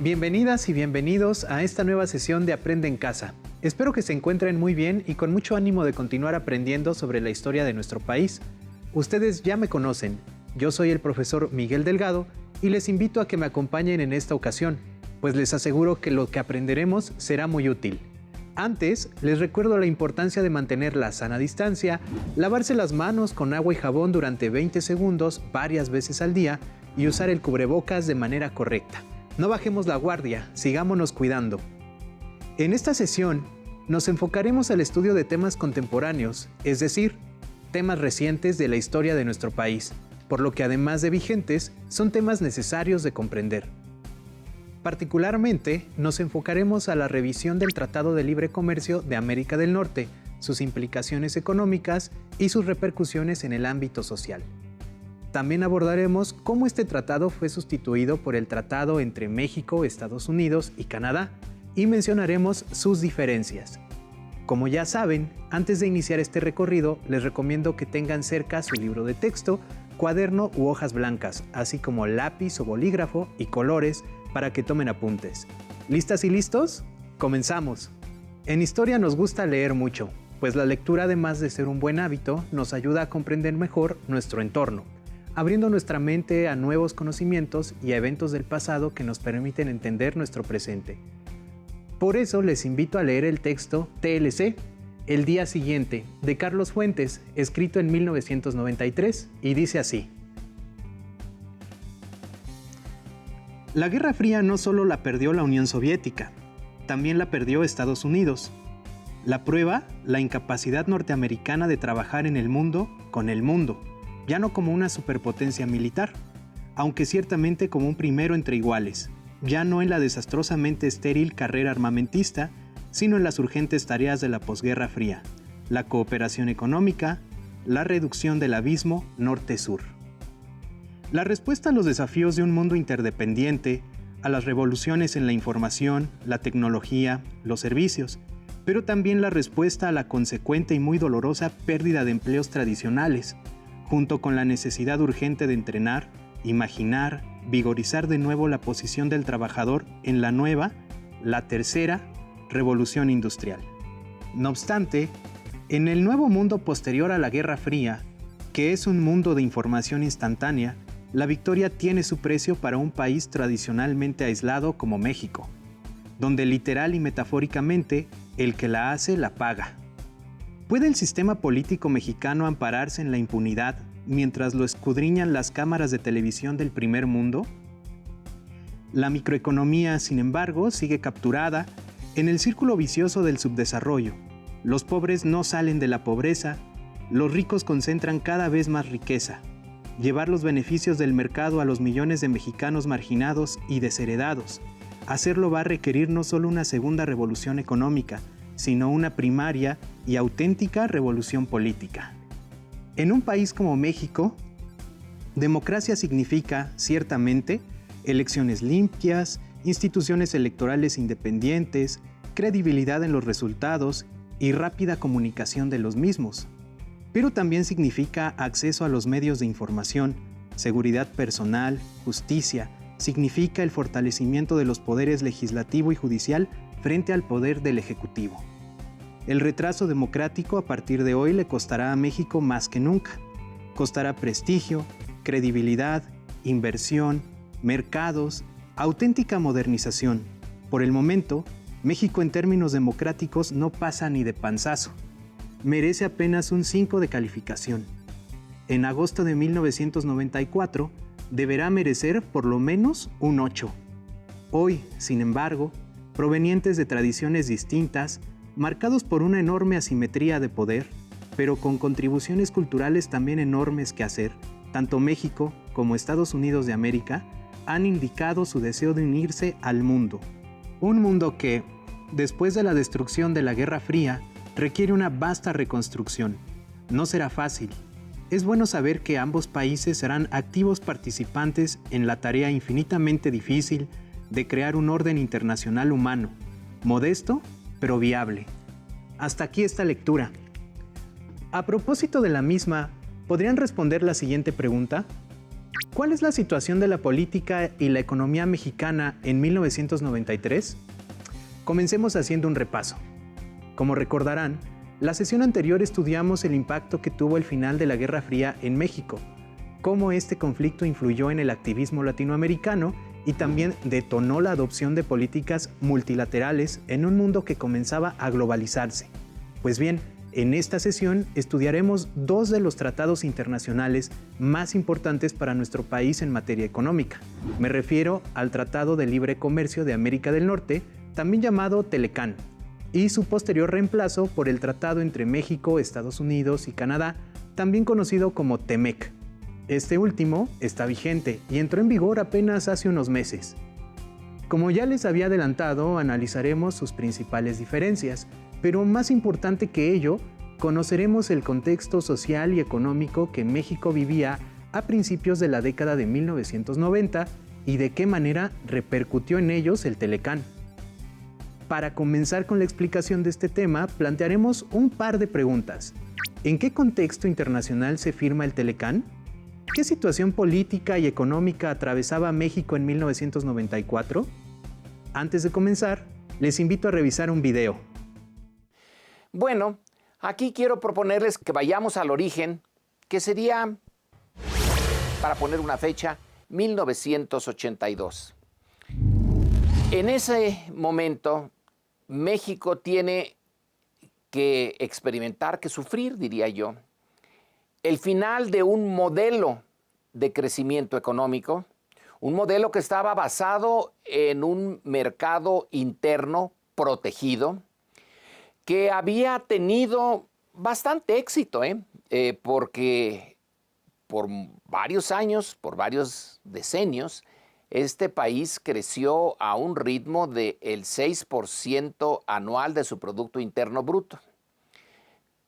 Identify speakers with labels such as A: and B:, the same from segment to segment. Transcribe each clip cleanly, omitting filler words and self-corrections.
A: Bienvenidas y bienvenidos a esta nueva sesión de Aprende en Casa. Espero que se encuentren muy bien y con mucho ánimo de continuar aprendiendo sobre la historia de nuestro país. Ustedes ya me conocen, yo soy el profesor Miguel Delgado y les invito a que me acompañen en esta ocasión, pues les aseguro que lo que aprenderemos será muy útil. Antes, les recuerdo la importancia de mantener la sana distancia, lavarse las manos con agua y jabón durante 20 segundos varias veces al día y usar el cubrebocas de manera correcta. No bajemos la guardia, sigámonos cuidando. En esta sesión, nos enfocaremos al estudio de temas contemporáneos, es decir, temas recientes de la historia de nuestro país, por lo que además de vigentes, son temas necesarios de comprender. Particularmente, nos enfocaremos a la revisión del Tratado de Libre Comercio de América del Norte, sus implicaciones económicas y sus repercusiones en el ámbito social. También abordaremos cómo este tratado fue sustituido por el tratado entre México, Estados Unidos y Canadá, y mencionaremos sus diferencias. Como ya saben, antes de iniciar este recorrido, les recomiendo que tengan cerca su libro de texto, cuaderno u hojas blancas, así como lápiz o bolígrafo y colores para que tomen apuntes. ¿Listas y listos? ¡Comenzamos! En historia nos gusta leer mucho, pues la lectura, además de ser un buen hábito, nos ayuda a comprender mejor nuestro entorno, abriendo nuestra mente a nuevos conocimientos y a eventos del pasado que nos permiten entender nuestro presente. Por eso les invito a leer el texto TLC, El día siguiente, de Carlos Fuentes, escrito en 1993, y dice así. La Guerra Fría no solo la perdió la Unión Soviética, también la perdió Estados Unidos. La prueba, la incapacidad norteamericana de trabajar en el mundo con el mundo, ya no como una superpotencia militar, aunque ciertamente como un primero entre iguales, ya no en la desastrosamente estéril carrera armamentista, sino en las urgentes tareas de la posguerra fría, la cooperación económica, la reducción del abismo norte-sur. La respuesta a los desafíos de un mundo interdependiente, a las revoluciones en la información, la tecnología, los servicios, pero también la respuesta a la consecuente y muy dolorosa pérdida de empleos tradicionales, junto con la necesidad urgente de entrenar, imaginar, vigorizar de nuevo la posición del trabajador en la nueva, la tercera, revolución industrial. No obstante, en el nuevo mundo posterior a la Guerra Fría, que es un mundo de información instantánea, la victoria tiene su precio para un país tradicionalmente aislado como México, donde literal y metafóricamente el que la hace la paga. ¿Puede el sistema político mexicano ampararse en la impunidad mientras lo escudriñan las cámaras de televisión del primer mundo? La microeconomía, sin embargo, sigue capturada en el círculo vicioso del subdesarrollo. Los pobres no salen de la pobreza, los ricos concentran cada vez más riqueza. Llevar los beneficios del mercado a los millones de mexicanos marginados y desheredados. Hacerlo va a requerir no solo una segunda revolución económica, sino una primaria y auténtica revolución política. En un país como México, democracia significa, ciertamente, elecciones limpias, instituciones electorales independientes, credibilidad en los resultados y rápida comunicación de los mismos. Pero también significa acceso a los medios de información, seguridad personal, justicia, significa el fortalecimiento de los poderes legislativo y judicial frente al poder del Ejecutivo. El retraso democrático a partir de hoy le costará a México más que nunca. Costará prestigio, credibilidad, inversión, mercados, auténtica modernización. Por el momento, México en términos democráticos no pasa ni de panzazo. Merece apenas un 5 de calificación. En agosto de 1994, deberá merecer por lo menos un 8. Hoy, sin embargo, provenientes de tradiciones distintas, marcados por una enorme asimetría de poder, pero con contribuciones culturales también enormes que hacer, tanto México como Estados Unidos de América han indicado su deseo de unirse al mundo. Un mundo que, después de la destrucción de la Guerra Fría, requiere una vasta reconstrucción. No será fácil. Es bueno saber que ambos países serán activos participantes en la tarea infinitamente difícil de crear un orden internacional humano, modesto pero viable. Hasta aquí esta lectura. A propósito de la misma, ¿podrían responder la siguiente pregunta? ¿Cuál es la situación de la política y la economía mexicana en 1993? Comencemos haciendo un repaso. Como recordarán, la sesión anterior estudiamos el impacto que tuvo el final de la Guerra Fría en México, cómo este conflicto influyó en el activismo latinoamericano y también detonó la adopción de políticas multilaterales en un mundo que comenzaba a globalizarse. Pues bien, en esta sesión estudiaremos dos de los tratados internacionales más importantes para nuestro país en materia económica. Me refiero al Tratado de Libre Comercio de América del Norte, también llamado Telecán, y su posterior reemplazo por el Tratado entre México, Estados Unidos y Canadá, también conocido como TEMEC. Este último está vigente y entró en vigor apenas hace unos meses. Como ya les había adelantado, analizaremos sus principales diferencias, pero más importante que ello, conoceremos el contexto social y económico que México vivía a principios de la década de 1990 y de qué manera repercutió en ellos el Telecán. Para comenzar con la explicación de este tema, plantearemos un par de preguntas. ¿En qué contexto internacional se firma el Telecán? ¿Qué situación política y económica atravesaba México en 1994? Antes de comenzar, les invito a revisar un video.
B: Bueno, aquí quiero proponerles que vayamos al origen, que sería, para poner una fecha, 1982. En ese momento, México tiene que experimentar, que sufrir, diría yo, el final de un modelo de crecimiento económico, un modelo que estaba basado en un mercado interno protegido, que había tenido bastante éxito, porque por varios años, por varios decenios, este país creció a un ritmo del 6% anual de su Producto Interno Bruto.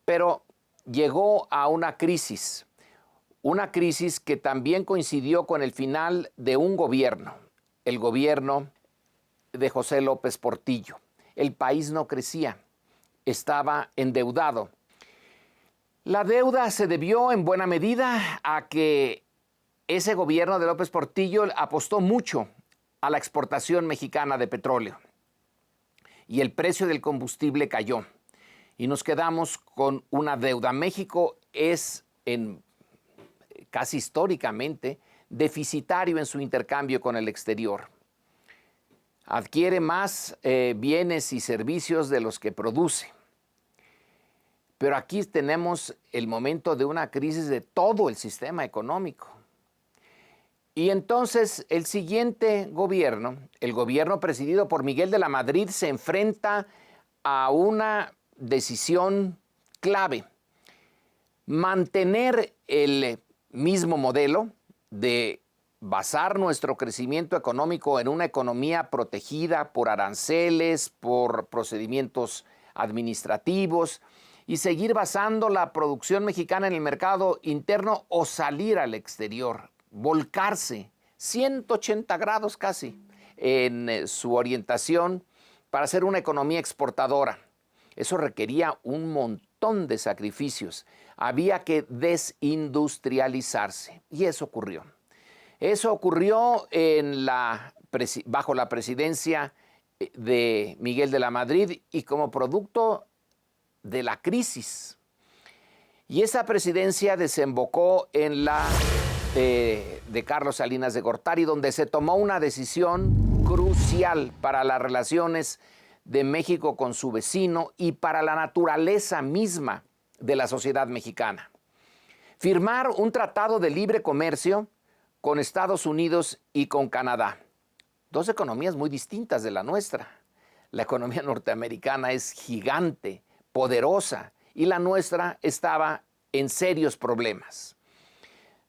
B: Pero llegó a una crisis que también coincidió con el final de un gobierno, el gobierno de José López Portillo. El país no crecía, estaba endeudado. La deuda se debió en buena medida a que ese gobierno de López Portillo apostó mucho a la exportación mexicana de petróleo y el precio del combustible cayó y nos quedamos con una deuda. México es casi históricamente deficitario en su intercambio con el exterior. Adquiere más bienes y servicios de los que produce. Pero aquí tenemos el momento de una crisis de todo el sistema económico. Y entonces el siguiente gobierno, el gobierno presidido por Miguel de la Madrid, se enfrenta a una decisión clave: mantener el mismo modelo de basar nuestro crecimiento económico en una economía protegida por aranceles, por procedimientos administrativos, y seguir basando la producción mexicana en el mercado interno, o salir al exterior, volcarse 180 grados casi en su orientación para ser una economía exportadora. Eso requería un montón de sacrificios. Había que desindustrializarse y eso ocurrió. Eso ocurrió bajo la presidencia de Miguel de la Madrid y como producto de la crisis. Y esa presidencia desembocó en la de Carlos Salinas de Gortari, donde se tomó una decisión crucial para las relaciones de México con su vecino y para la naturaleza misma de la sociedad mexicana. Firmar un tratado de libre comercio con Estados Unidos y con Canadá. Dos economías muy distintas de la nuestra. La economía norteamericana es gigante, poderosa, y la nuestra estaba en serios problemas.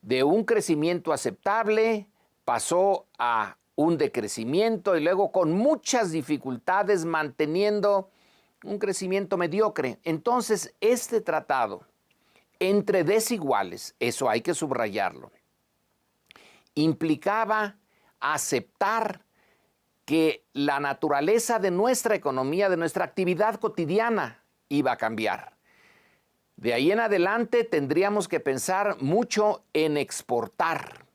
B: De un crecimiento aceptable pasó a un decrecimiento y luego con muchas dificultades manteniendo un crecimiento mediocre. Entonces, este tratado entre desiguales, eso hay que subrayarlo, implicaba aceptar que la naturaleza de nuestra economía, de nuestra actividad cotidiana, iba a cambiar. De ahí en adelante tendríamos que pensar mucho en exportar.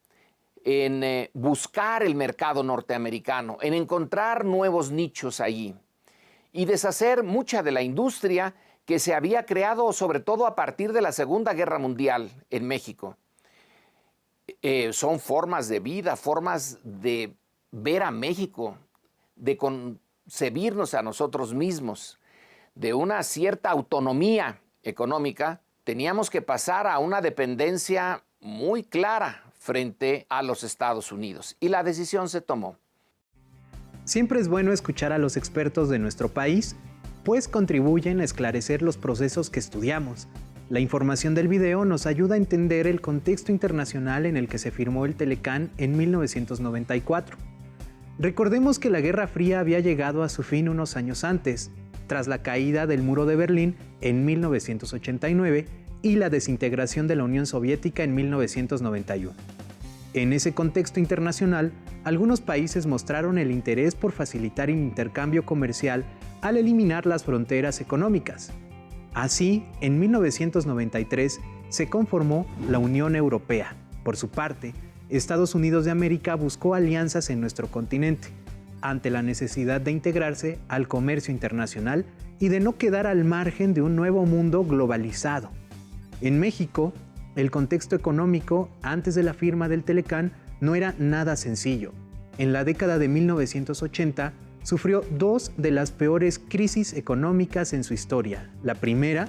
B: en buscar el mercado norteamericano, en encontrar nuevos nichos allí y deshacer mucha de la industria que se había creado sobre todo a partir de la Segunda Guerra Mundial en México. Son formas de vida, formas de ver a México, de concebirnos a nosotros mismos, de una cierta autonomía económica. Teníamos que pasar a una dependencia muy clara frente a los Estados Unidos y la decisión se tomó.
A: Siempre es bueno escuchar a los expertos de nuestro país, pues contribuyen a esclarecer los procesos que estudiamos. La información del video nos ayuda a entender el contexto internacional en el que se firmó el Telecán en 1994. Recordemos que la Guerra Fría había llegado a su fin unos años antes, tras la caída del Muro de Berlín en 1989 y la desintegración de la Unión Soviética en 1991. En ese contexto internacional, algunos países mostraron el interés por facilitar el intercambio comercial al eliminar las fronteras económicas. Así, en 1993 se conformó la Unión Europea. Por su parte, Estados Unidos de América buscó alianzas en nuestro continente, ante la necesidad de integrarse al comercio internacional y de no quedar al margen de un nuevo mundo globalizado. En México, el contexto económico antes de la firma del Telecán no era nada sencillo. En la década de 1980 sufrió dos de las peores crisis económicas en su historia. La primera,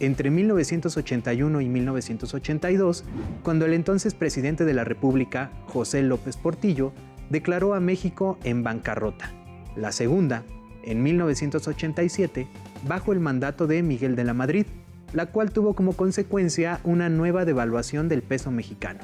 A: entre 1981 y 1982, cuando el entonces presidente de la República, José López Portillo, declaró a México en bancarrota. La segunda, en 1987, bajo el mandato de Miguel de la Madrid, la cual tuvo como consecuencia una nueva devaluación del peso mexicano.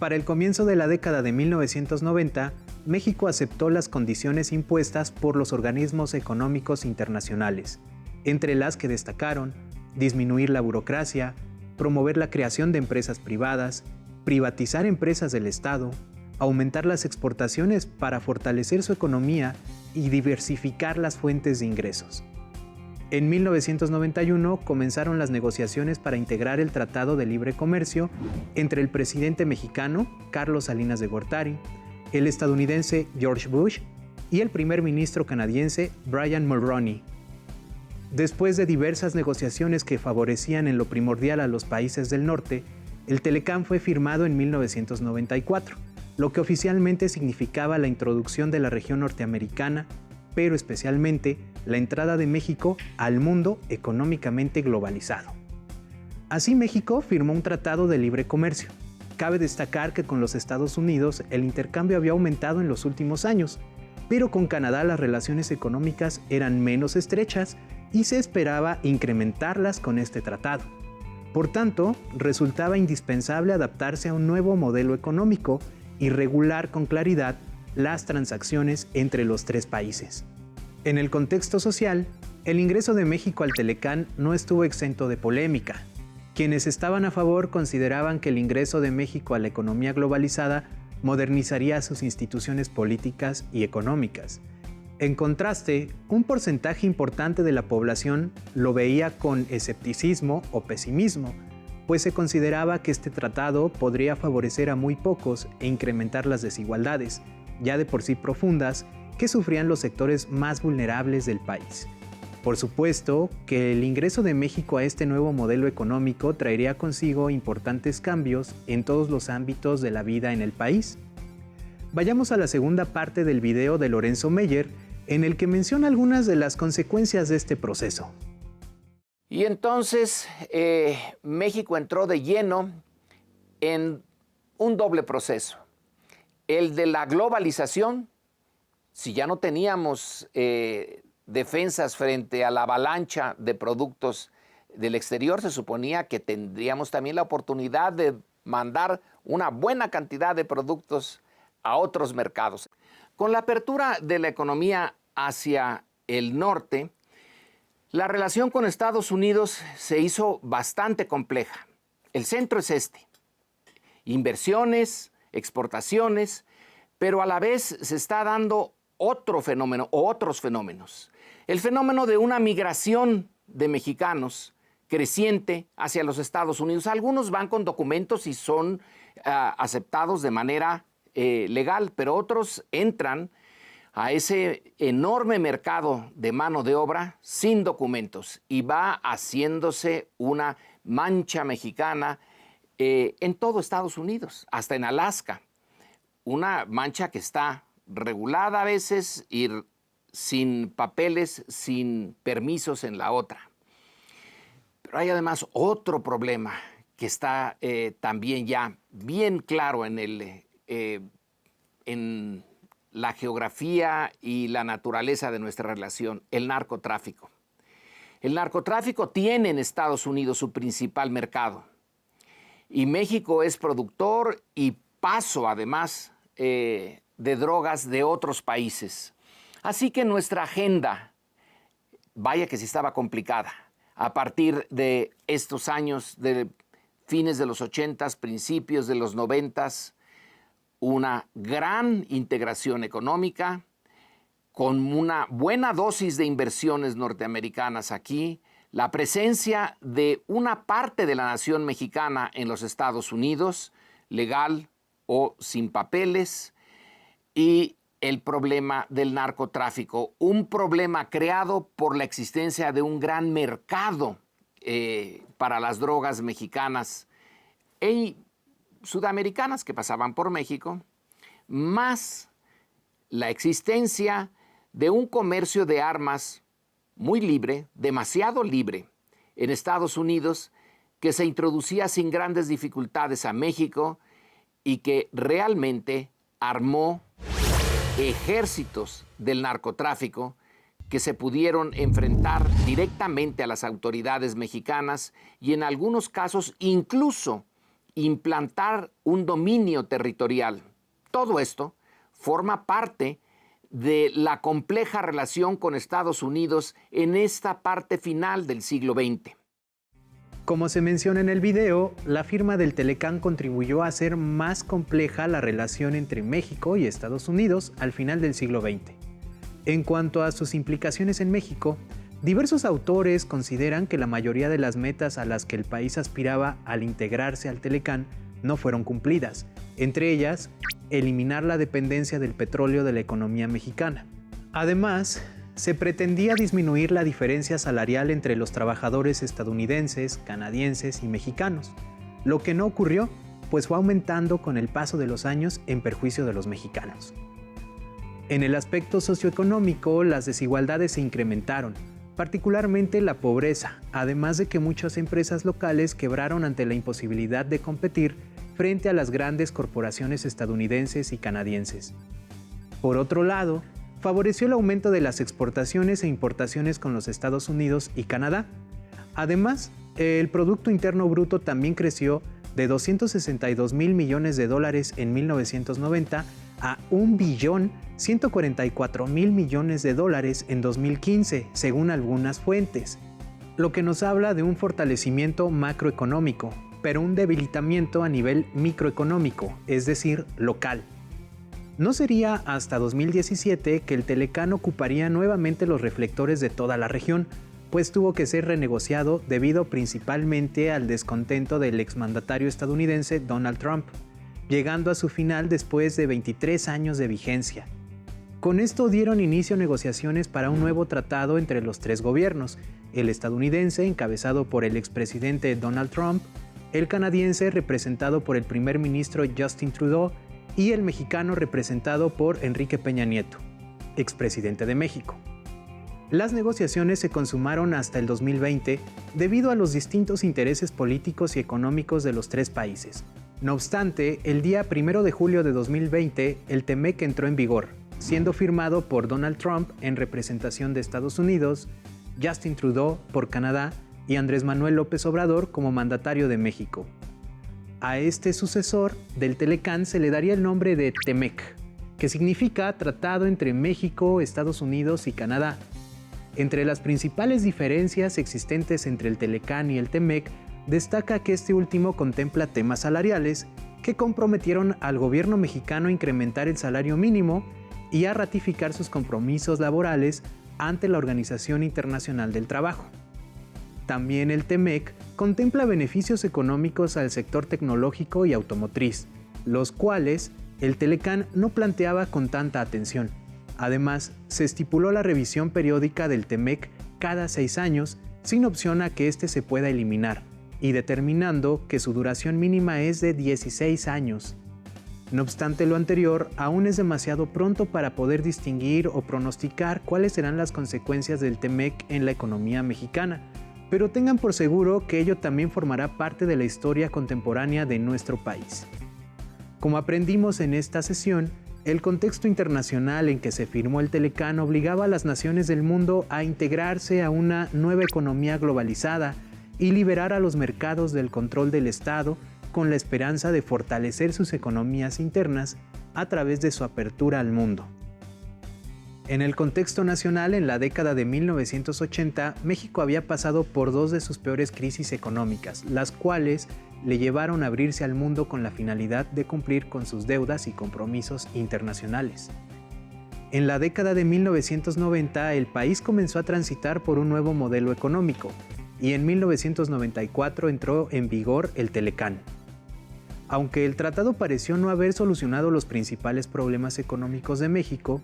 A: Para el comienzo de la década de 1990, México aceptó las condiciones impuestas por los organismos económicos internacionales, entre las que destacaron disminuir la burocracia, promover la creación de empresas privadas, privatizar empresas del Estado, aumentar las exportaciones para fortalecer su economía y diversificar las fuentes de ingresos. En 1991 comenzaron las negociaciones para integrar el Tratado de Libre Comercio entre el presidente mexicano, Carlos Salinas de Gortari, el estadounidense George Bush y el primer ministro canadiense Brian Mulroney. Después de diversas negociaciones que favorecían en lo primordial a los países del norte, el Telecán fue firmado en 1994, lo que oficialmente significaba la introducción de la región norteamericana, pero especialmente la entrada de México al mundo económicamente globalizado. Así México firmó un tratado de libre comercio. Cabe destacar que con los Estados Unidos el intercambio había aumentado en los últimos años, pero con Canadá las relaciones económicas eran menos estrechas y se esperaba incrementarlas con este tratado. Por tanto, resultaba indispensable adaptarse a un nuevo modelo económico y regular con claridad las transacciones entre los tres países. En el contexto social, el ingreso de México al Telecán no estuvo exento de polémica. Quienes estaban a favor consideraban que el ingreso de México a la economía globalizada modernizaría sus instituciones políticas y económicas. En contraste, un porcentaje importante de la población lo veía con escepticismo o pesimismo, pues se consideraba que este tratado podría favorecer a muy pocos e incrementar las desigualdades, ya de por sí profundas, que sufrían los sectores más vulnerables del país. Por supuesto que el ingreso de México a este nuevo modelo económico traería consigo importantes cambios en todos los ámbitos de la vida en el país. Vayamos a la segunda parte del video de Lorenzo Meyer, en el que menciona algunas de las consecuencias de este proceso.
B: Y entonces México entró de lleno en un doble proceso. El de la globalización, si ya no teníamos defensas frente a la avalancha de productos del exterior, se suponía que tendríamos también la oportunidad de mandar una buena cantidad de productos a otros mercados. Con la apertura de la economía hacia el norte, la relación con Estados Unidos se hizo bastante compleja. El centro es este: inversiones, exportaciones, pero a la vez se está dando otro fenómeno o otros fenómenos. El fenómeno de una migración de mexicanos creciente hacia los Estados Unidos. Algunos van con documentos y son aceptados de manera legal, pero otros entran a ese enorme mercado de mano de obra sin documentos y va haciéndose una mancha mexicana en todo Estados Unidos, hasta en Alaska. Una mancha que está regulada a veces y sin papeles, sin permisos en la otra. Pero hay además otro problema que está también ya bien claro en la geografía y la naturaleza de nuestra relación, el narcotráfico. El narcotráfico tiene en Estados Unidos su principal mercado y México es productor y paso además de drogas de otros países. Así que nuestra agenda, vaya que sí estaba complicada, a partir de estos años de fines de los 80s, principios de los 90s, una gran integración económica, con una buena dosis de inversiones norteamericanas aquí, la presencia de una parte de la nación mexicana en los Estados Unidos, legal o sin papeles, y el problema del narcotráfico, un problema creado por la existencia de un gran mercado para las drogas mexicanas y sudamericanas que pasaban por México, más la existencia de un comercio de armas muy libre, demasiado libre, en Estados Unidos, que se introducía sin grandes dificultades a México y que realmente armó ejércitos del narcotráfico que se pudieron enfrentar directamente a las autoridades mexicanas y en algunos casos incluso implantar un dominio territorial. Todo esto forma parte de la compleja relación con Estados Unidos en esta parte final del siglo XX.
A: Como se menciona en el video, la firma del Telecán contribuyó a hacer más compleja la relación entre México y Estados Unidos al final del siglo XX. En cuanto a sus implicaciones en México, diversos autores consideran que la mayoría de las metas a las que el país aspiraba al integrarse al Telecán no fueron cumplidas, entre ellas, eliminar la dependencia del petróleo de la economía mexicana. Además, se pretendía disminuir la diferencia salarial entre los trabajadores estadounidenses, canadienses y mexicanos, lo que no ocurrió, pues fue aumentando con el paso de los años en perjuicio de los mexicanos. En el aspecto socioeconómico, las desigualdades se incrementaron, particularmente la pobreza, además de que muchas empresas locales quebraron ante la imposibilidad de competir frente a las grandes corporaciones estadounidenses y canadienses. Por otro lado, favoreció el aumento de las exportaciones e importaciones con los Estados Unidos y Canadá. Además, el Producto Interno Bruto también creció de $262,000 millones en 1990 a $1,144,000 millones en 2015, según algunas fuentes, lo que nos habla de un fortalecimiento macroeconómico, pero un debilitamiento a nivel microeconómico, es decir, local. No sería hasta 2017 que el Telecán ocuparía nuevamente los reflectores de toda la región, pues tuvo que ser renegociado debido principalmente al descontento del exmandatario estadounidense Donald Trump, llegando a su final después de 23 años de vigencia. Con esto dieron inicio negociaciones para un nuevo tratado entre los tres gobiernos, el estadounidense encabezado por el expresidente Donald Trump, el canadiense representado por el primer ministro Justin Trudeau y el mexicano representado por Enrique Peña Nieto, expresidente de México. Las negociaciones se consumaron hasta el 2020 debido a los distintos intereses políticos y económicos de los tres países. No obstante, el día 1 de julio de 2020, el TEMEC entró en vigor, siendo firmado por Donald Trump en representación de Estados Unidos, Justin Trudeau por Canadá y Andrés Manuel López Obrador como mandatario de México. A este sucesor del Telecán se le daría el nombre de TEMEC, que significa Tratado entre México, Estados Unidos y Canadá. Entre las principales diferencias existentes entre el Telecán y el TEMEC, destaca que este último contempla temas salariales que comprometieron al gobierno mexicano a incrementar el salario mínimo y a ratificar sus compromisos laborales ante la Organización Internacional del Trabajo. También el TEMEC contempla beneficios económicos al sector tecnológico y automotriz, los cuales el Telecán no planteaba con tanta atención. Además, se estipuló la revisión periódica del TEMEC cada 6 años, sin opción a que éste se pueda eliminar, y determinando que su duración mínima es de 16 años. No obstante lo anterior, aún es demasiado pronto para poder distinguir o pronosticar cuáles serán las consecuencias del TEMEC en la economía mexicana, pero tengan por seguro que ello también formará parte de la historia contemporánea de nuestro país. Como aprendimos en esta sesión, el contexto internacional en que se firmó el Telecán obligaba a las naciones del mundo a integrarse a una nueva economía globalizada y liberar a los mercados del control del Estado con la esperanza de fortalecer sus economías internas a través de su apertura al mundo. En el contexto nacional, en la década de 1980, México había pasado por 2 de sus peores crisis económicas, las cuales le llevaron a abrirse al mundo con la finalidad de cumplir con sus deudas y compromisos internacionales. En la década de 1990, el país comenzó a transitar por un nuevo modelo económico, y en 1994 entró en vigor el Telecán. Aunque el tratado pareció no haber solucionado los principales problemas económicos de México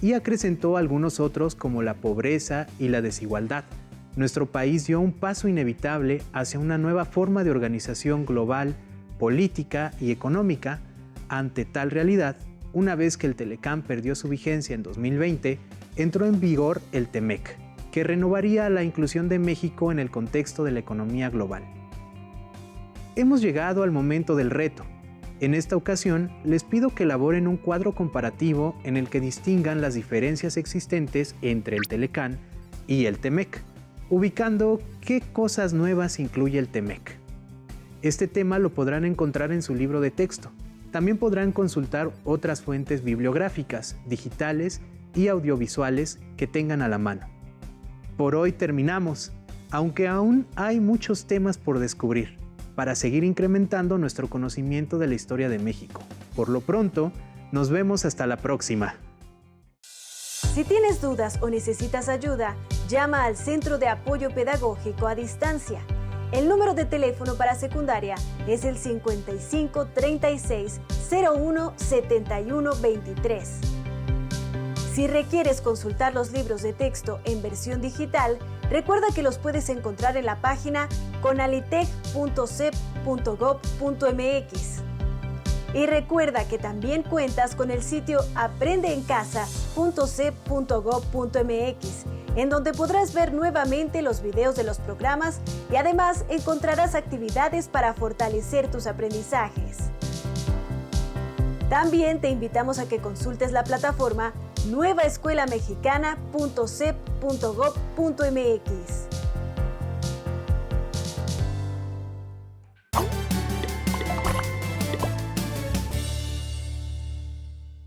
A: y acrecentó algunos otros como la pobreza y la desigualdad, nuestro país dio un paso inevitable hacia una nueva forma de organización global, política y económica. Ante tal realidad, una vez que el Telecán perdió su vigencia en 2020, entró en vigor el TEMEC, que renovaría la inclusión de México en el contexto de la economía global. Hemos llegado al momento del reto. En esta ocasión, les pido que elaboren un cuadro comparativo en el que distingan las diferencias existentes entre el Telecán y el TEMEC, ubicando qué cosas nuevas incluye el TEMEC. Este tema lo podrán encontrar en su libro de texto. También podrán consultar otras fuentes bibliográficas, digitales y audiovisuales que tengan a la mano. Por hoy terminamos, aunque aún hay muchos temas por descubrir, para seguir incrementando nuestro conocimiento de la historia de México. Por lo pronto, nos vemos hasta la próxima.
C: Si tienes dudas o necesitas ayuda, llama al Centro de Apoyo Pedagógico a Distancia. El número de teléfono para secundaria es el 55 36 01 71 23. Si requieres consultar los libros de texto en versión digital, recuerda que los puedes encontrar en la página conalitec.cep.gov.mx. Y recuerda que también cuentas con el sitio aprendeencasa.cep.gov.mx, en donde podrás ver nuevamente los videos de los programas y además encontrarás actividades para fortalecer tus aprendizajes. También te invitamos a que consultes la plataforma nuevaescuelamexicana.cep.gov.mx.